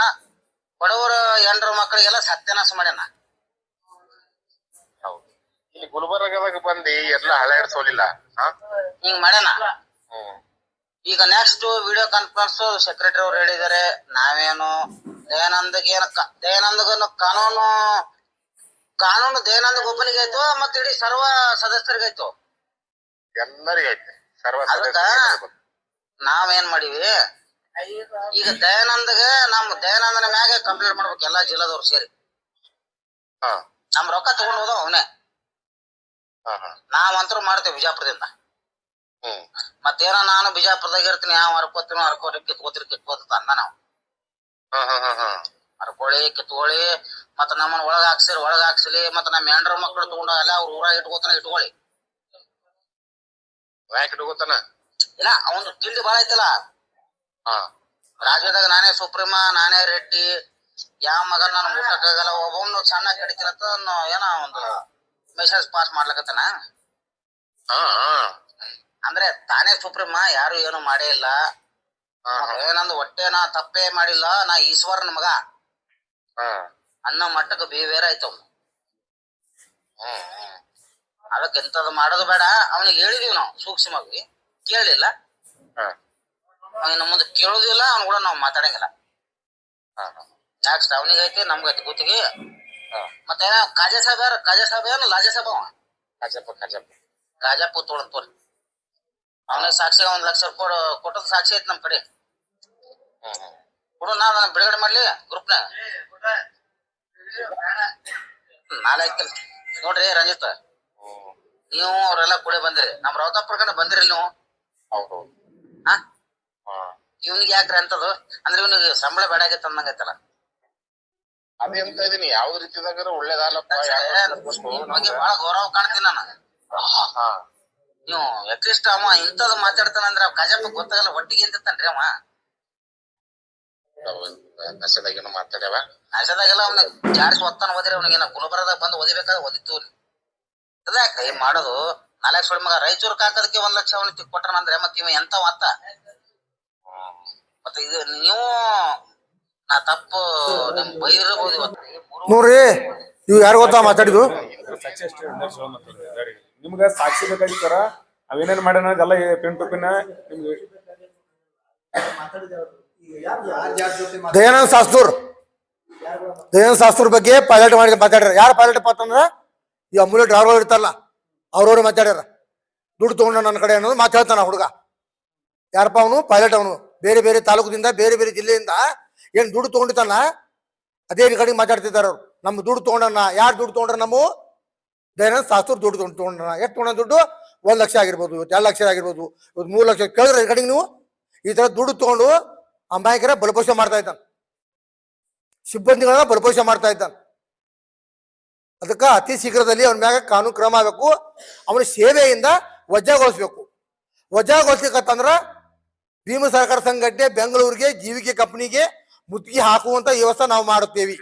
ಬಡವರ ಹೆಂಡ್ರ ಮಕ್ಳಿಗೆಲ್ಲ ಸತ್ಯನಾಶ ಮಾಡ್ಯಾನ. ಇಲ್ಲಿ ಗುಲ್ಬರ್ಗದಾಗ ಬಂದಿ ಎಲ್ಲ ಹಳೆ ಸೋಲಿಲ್ಲ ಹಿಂಗ್ ಮಾಡ್ಯಾನ. ಈಗ ನೆಕ್ಸ್ಟ್ ವಿಡಿಯೋ ಕಾನ್ಫರೆನ್ಸ್ ಸೆಕ್ರೆಟರಿ ಅವ್ರು ಹೇಳಿದಾರೆ, ನಾವೇನು ದಯಾನಂದಗೇನು ಕಾನೂನು ದಯಾನಂದ ಒಬ್ಬನಿಗೆ ಆಯ್ತು ಮತ್ತೆ ಇಡೀ ಸರ್ವ ಸದಸ್ಯರಿಗಾಯ್ತು, ಎಲ್ಲರಿಗೈತೆ ಸರ್ವ ಅದಕ್ಕ ನಾವೇನ್ ಮಾಡಿವಿ, ಈಗ ದಯಾನಂದಗೆ ದಯಾನಂದನ ಮ್ಯಾಗ ಕಂಪ್ಲೇಂಟ್ ಮಾಡ್ಬೇಕು ಎಲ್ಲಾ ಜಿಲ್ಲಾದವ್ರು ಸೇರಿ. ನಮ್ ರೊಕ್ಕ ತಗೊಂಡ್ ಹೋದ ಅವನೇ, ನಾವಂತರೂ ಮಾಡ್ತೇವೆ ಬಿಜಾಪುರದಿಂದ. ಮತ್ತೇನ ನಾನು ಬಿಜಾಪುರದಾಗ ಇರ್ತೀನಿ, ಯಾವ ಹರ್ಕೋರಿ ಕಿತ್ಕೋತ ಅಂದ. ನಾವು ಹರ್ಕೊಳ್ಳಿ ಕಿತ್ಕೊಳ್ಳಿ ಮತ್ತ ನಮ್ಮನ್ನ ಒಳಗ ಹಾಕ್ಸಲಿ ಮತ್ತ ನಮ್ಮ ಹೆಂಡ್ರ ಮಕ್ಳು ತಗೊಂಡ ಅಲ್ಲ ಅವ್ರ ಊರಾಗ ಇಟ್ಕೊಳ್ಳಿ. ಇಟ್ಕೋತಾನ ಇಲ್ಲ ಅವನು ತಿಂಡಿ ಬಾಳ ಐತಲ್ಲ, ರಾಜ್ಯದಾಗ ನಾನೇ ಸುಪ್ರೀಮ, ನಾನೇ ರೆಡ್ಡಿ, ಯಾವ ಮಗ ನಾನು ಮುಟ್ಟಕ್ಕಾಗಲ್ಲ, ಒಬ್ಬೊಬ್ನು ಸಣ್ಣ ಕಡಿತಿರತ್ತ ಏನೋ ಒಂದು ಮೆಸೇಜ್ ಪಾಸ್ ಮಾಡ್ಲಕತ್ತಾನ. ಅಂದ್ರೆ ತಾನೇ ಸುಪ್ರೀಮ, ಯಾರು ಏನು ಮಾಡೇ ಇಲ್ಲ, ಏನಂದ್ ಹೊಟ್ಟೆ ನಾ ತಪ್ಪೇ ಮಾಡಿಲ್ಲ, ನಾ ಈಶ್ವರನ ಮಗ ಅನ್ನೋ ಮಟ್ಟಕ್ಕೆ ಬೇರೆ ಆಯ್ತವ್. ಅದಕ್ಕೆ ಎಂತದ್ ಮಾಡೋದು ಬೇಡ. ಅವನಿಗೆ ಹೇಳಿದೀವಿ ನಾವು ಸೂಕ್ಷ್ಮವಾಗಿ, ಕೇಳಲಿಲ್ಲ. ಅವನ ಮುಂದೆ ಕೇಳುದಿಲ್ಲ, ಅವ್ನ ಕೂಡ ನಾವು ಮಾತಾಡಂಗಿಲ್ಲ. ನೆಕ್ಸ್ಟ್ ಅವನಿಗೆ ಐತಿ, ನಮ್ಗೈತಿ ಗೊತ್ತಿಗೆ. ಮತ್ತೆ ಕಾಜಾ ಸಾಹೇಬ್ ಏನು ಲಾಜಾ ಸಾಹೇಬ್, ಅವ ಕಾಜಪ್ಪ ತೋರಿ ಅವನಿಗೆ ಸಾಕ್ಷಿ 1 ಲಕ್ಷ ಕೊಟ್ಟದ ಸಾಕ್ಷಿ ಐತಿ ನಮ್ ಕಡೆ. ಕೊಡು, ನಾನು ಬಿಡುಗಡೆ ಮಾಡ್ಲಿ ಗ್ರೂಪ್ನಾಗ. ನಾಳೆ ನೋಡ್ರಿ ರಂಜಿತ್, ನೀವು ಅವ್ರೆಲ್ಲ ಕೂಡೆ ಬಂದಿರಿ, ನಮ್ ರಾವತ ಪ್ರಕರಣ ಬಂದಿರಿ ನೀವು. ಇವ್ನಿಗೆ ಯಾಕ್ರಿ ಅಂತದು ಅಂದ್ರೆ ಇವ್ನಿಗೆ ಸಂಬಳ ಬೇಡ ಆಗೈತೆ ಅಂದಂಗೈತಲ್ಲ. ಅದೆಂತ ಇದೀನಿ ಯಾವ್ದು ರೀತಿದಾಗ ಒಳ್ಳೇದಲ್ಲಪ್ಪ, ಬಗ್ಗೆ ಬಹಳ ಗೌರವ ಕಾಣ್ತೀನಿ ನಾನು. ನೀವು ಯಾಕಿಷ್ಟ ಅವ ಇಂಥದ್ದು ಮಾತಾಡ್ತಾನಂದ್ರೆ ಕಾಜಪ್ಪ ಗೊತ್ತಾಗಲ್ಲ, ಒಟ್ಟಿಗೆ ಎಂತಾನ್ರಿ ಅವ. ನಶೆದಾಗೇನು ಮಾತಾಡ್ಯಾವ, ನಶೆದಾಗೆಲ್ಲ ಅವ್ನ ಜಾಡ್ಸಿ ಒತ್ತಾನ ಓದಿರಿ. ಅವ್ನಿಗೆ ಗುಲ್ಬರ್ಗದಾಗ ಬಂದು ಓದಿಬೇಕಾದ್ರೆ ಓದಿತ್ತು. ಅದ್ಯಾಕ ಏನ್ ಮಾಡೋದು, 4 ಲಕ್ಷ ಮಗ ರಾಯಚೂರ್ ಹಾಕೋದಕ್ಕೆ 1 ಲಕ್ಷ ಅವನಿಗೆ ಕೊಟ್ಟನಂದ್ರೆ ಮತ್ತೆ ಇವ ಎಂತ ಮತ್ತ. ಮತ್ತೆ ಇದು ನೀವು ನಾ ತಪ್ಪು ನಿಮ್ ಬೈರಬಹುದು ಇವತ್ತು. ನೋಡ್ರಿ, ಇವ್ ಯಾರು ಗೊತ್ತಾ ಮಾತಾಡಿದ್ದು? ನಿಮ್ಗ ಸಾಕ್ಷಿ ಬೇಕಾಗಿತ್ತಾರ, ಅವೇನೇನ್ ಮಾಡ್ಯಾನ ಅದೆಲ್ಲ ಪಿನ್ ಟು ಪಿನ್ ನಿಮ್ಗೆ. ದಯಾನಂದ್ ಶಾಸ್ತೂರ್ ಬಗ್ಗೆ ಪೈಲಟ್ ಮಾಡಿ ಮಾತಾಡ್ಯಾರ. ಯಾರು ಪೈಲಟ್ ಅಂತಂದ್ರ ಈ ಅಮೂಲ್ಯ ಡ್ರೈವರ್ಗಳು ಇರ್ತಾರಲ್ಲ, ಅವ್ರವ್ರು ಮಾತಾಡ್ಯಾರ. ದುಡ್ಡು ತಗೊಂಡ ನನ್ನ ಕಡೆ ಅನ್ನೋದು ಮಾತಾಡ್ತಾನ ಹುಡುಗ. ಯಾರಪ್ಪ ಅವನು? ಪೈಲಟ್. ಅವನು ಬೇರೆ ಬೇರೆ ತಾಲೂಕದಿಂದ ಬೇರೆ ಬೇರೆ ಜಿಲ್ಲೆಯಿಂದ ಏನ್ ದುಡ್ಡು ತಗೊಂಡಿದ್ದಾನ ಅದೇ ಕಡೆಗೆ ಮಾತಾಡ್ತಿದ್ದಾರೆ ಅವ್ರು. ನಮ್ಮ ದುಡ್ಡು ತಗೊಂಡನ, ಯಾರು ದುಡ್ಡು ತಗೊಂಡ್ರ? ನಮ್ಮ ದಯಾನಂದ್ ಶಾಸ್ತೂರ್ ದುಡ್ಡು ತಗೊಂಡ್ರ. ಎಷ್ಟು ತಗೊಂಡ ದುಡ್ಡು? 1 ಲಕ್ಷ ಆಗಿರ್ಬೋದು, 2 ಲಕ್ಷ ಆಗಿರ್ಬೋದು, 3 ಲಕ್ಷ. ಕೇಳಿದ್ರೆ ಈ ಕಡೆಗೆ ನೀವು ಈ ತರ ದುಡ್ಡು ತಗೊಂಡು ಅಂಬಾಯಿಕರ ಬಲಪೋಷಣೆ ಮಾಡ್ತಾ ಇದ್ದಾನೆ, ಸಿಬ್ಬಂದಿಗಳನ್ನ ಬಲಪೋಷಣೆ ಮಾಡ್ತಾ ಇದ್ದಾನೆ. ಅದಕ್ಕೆ ಅತಿ ಶೀಘ್ರದಲ್ಲಿ ಅವನ ಮ್ಯಾಗ ಕಾನೂನು ಕ್ರಮ ಆಗಬೇಕು. ಅವನ ಸೇವೆಯಿಂದ ವಜಾಗೊಳಿಸ್ಬೇಕು. ವಜಾಗೊಳಿಸ್ಲಿಕ್ಕಂದ್ರ ಭೀಮ ಸಹಕಾರ ಸಂಘಟನೆ ಬೆಂಗಳೂರಿಗೆ ಜೀವಿಕೆ ಕಂಪನಿಗೆ ಮುತ್ತಿಗೆ ಹಾಕುವಂತ ವ್ಯವಸ್ಥೆ ನಾವು ಮಾಡುತ್ತೇವೆ.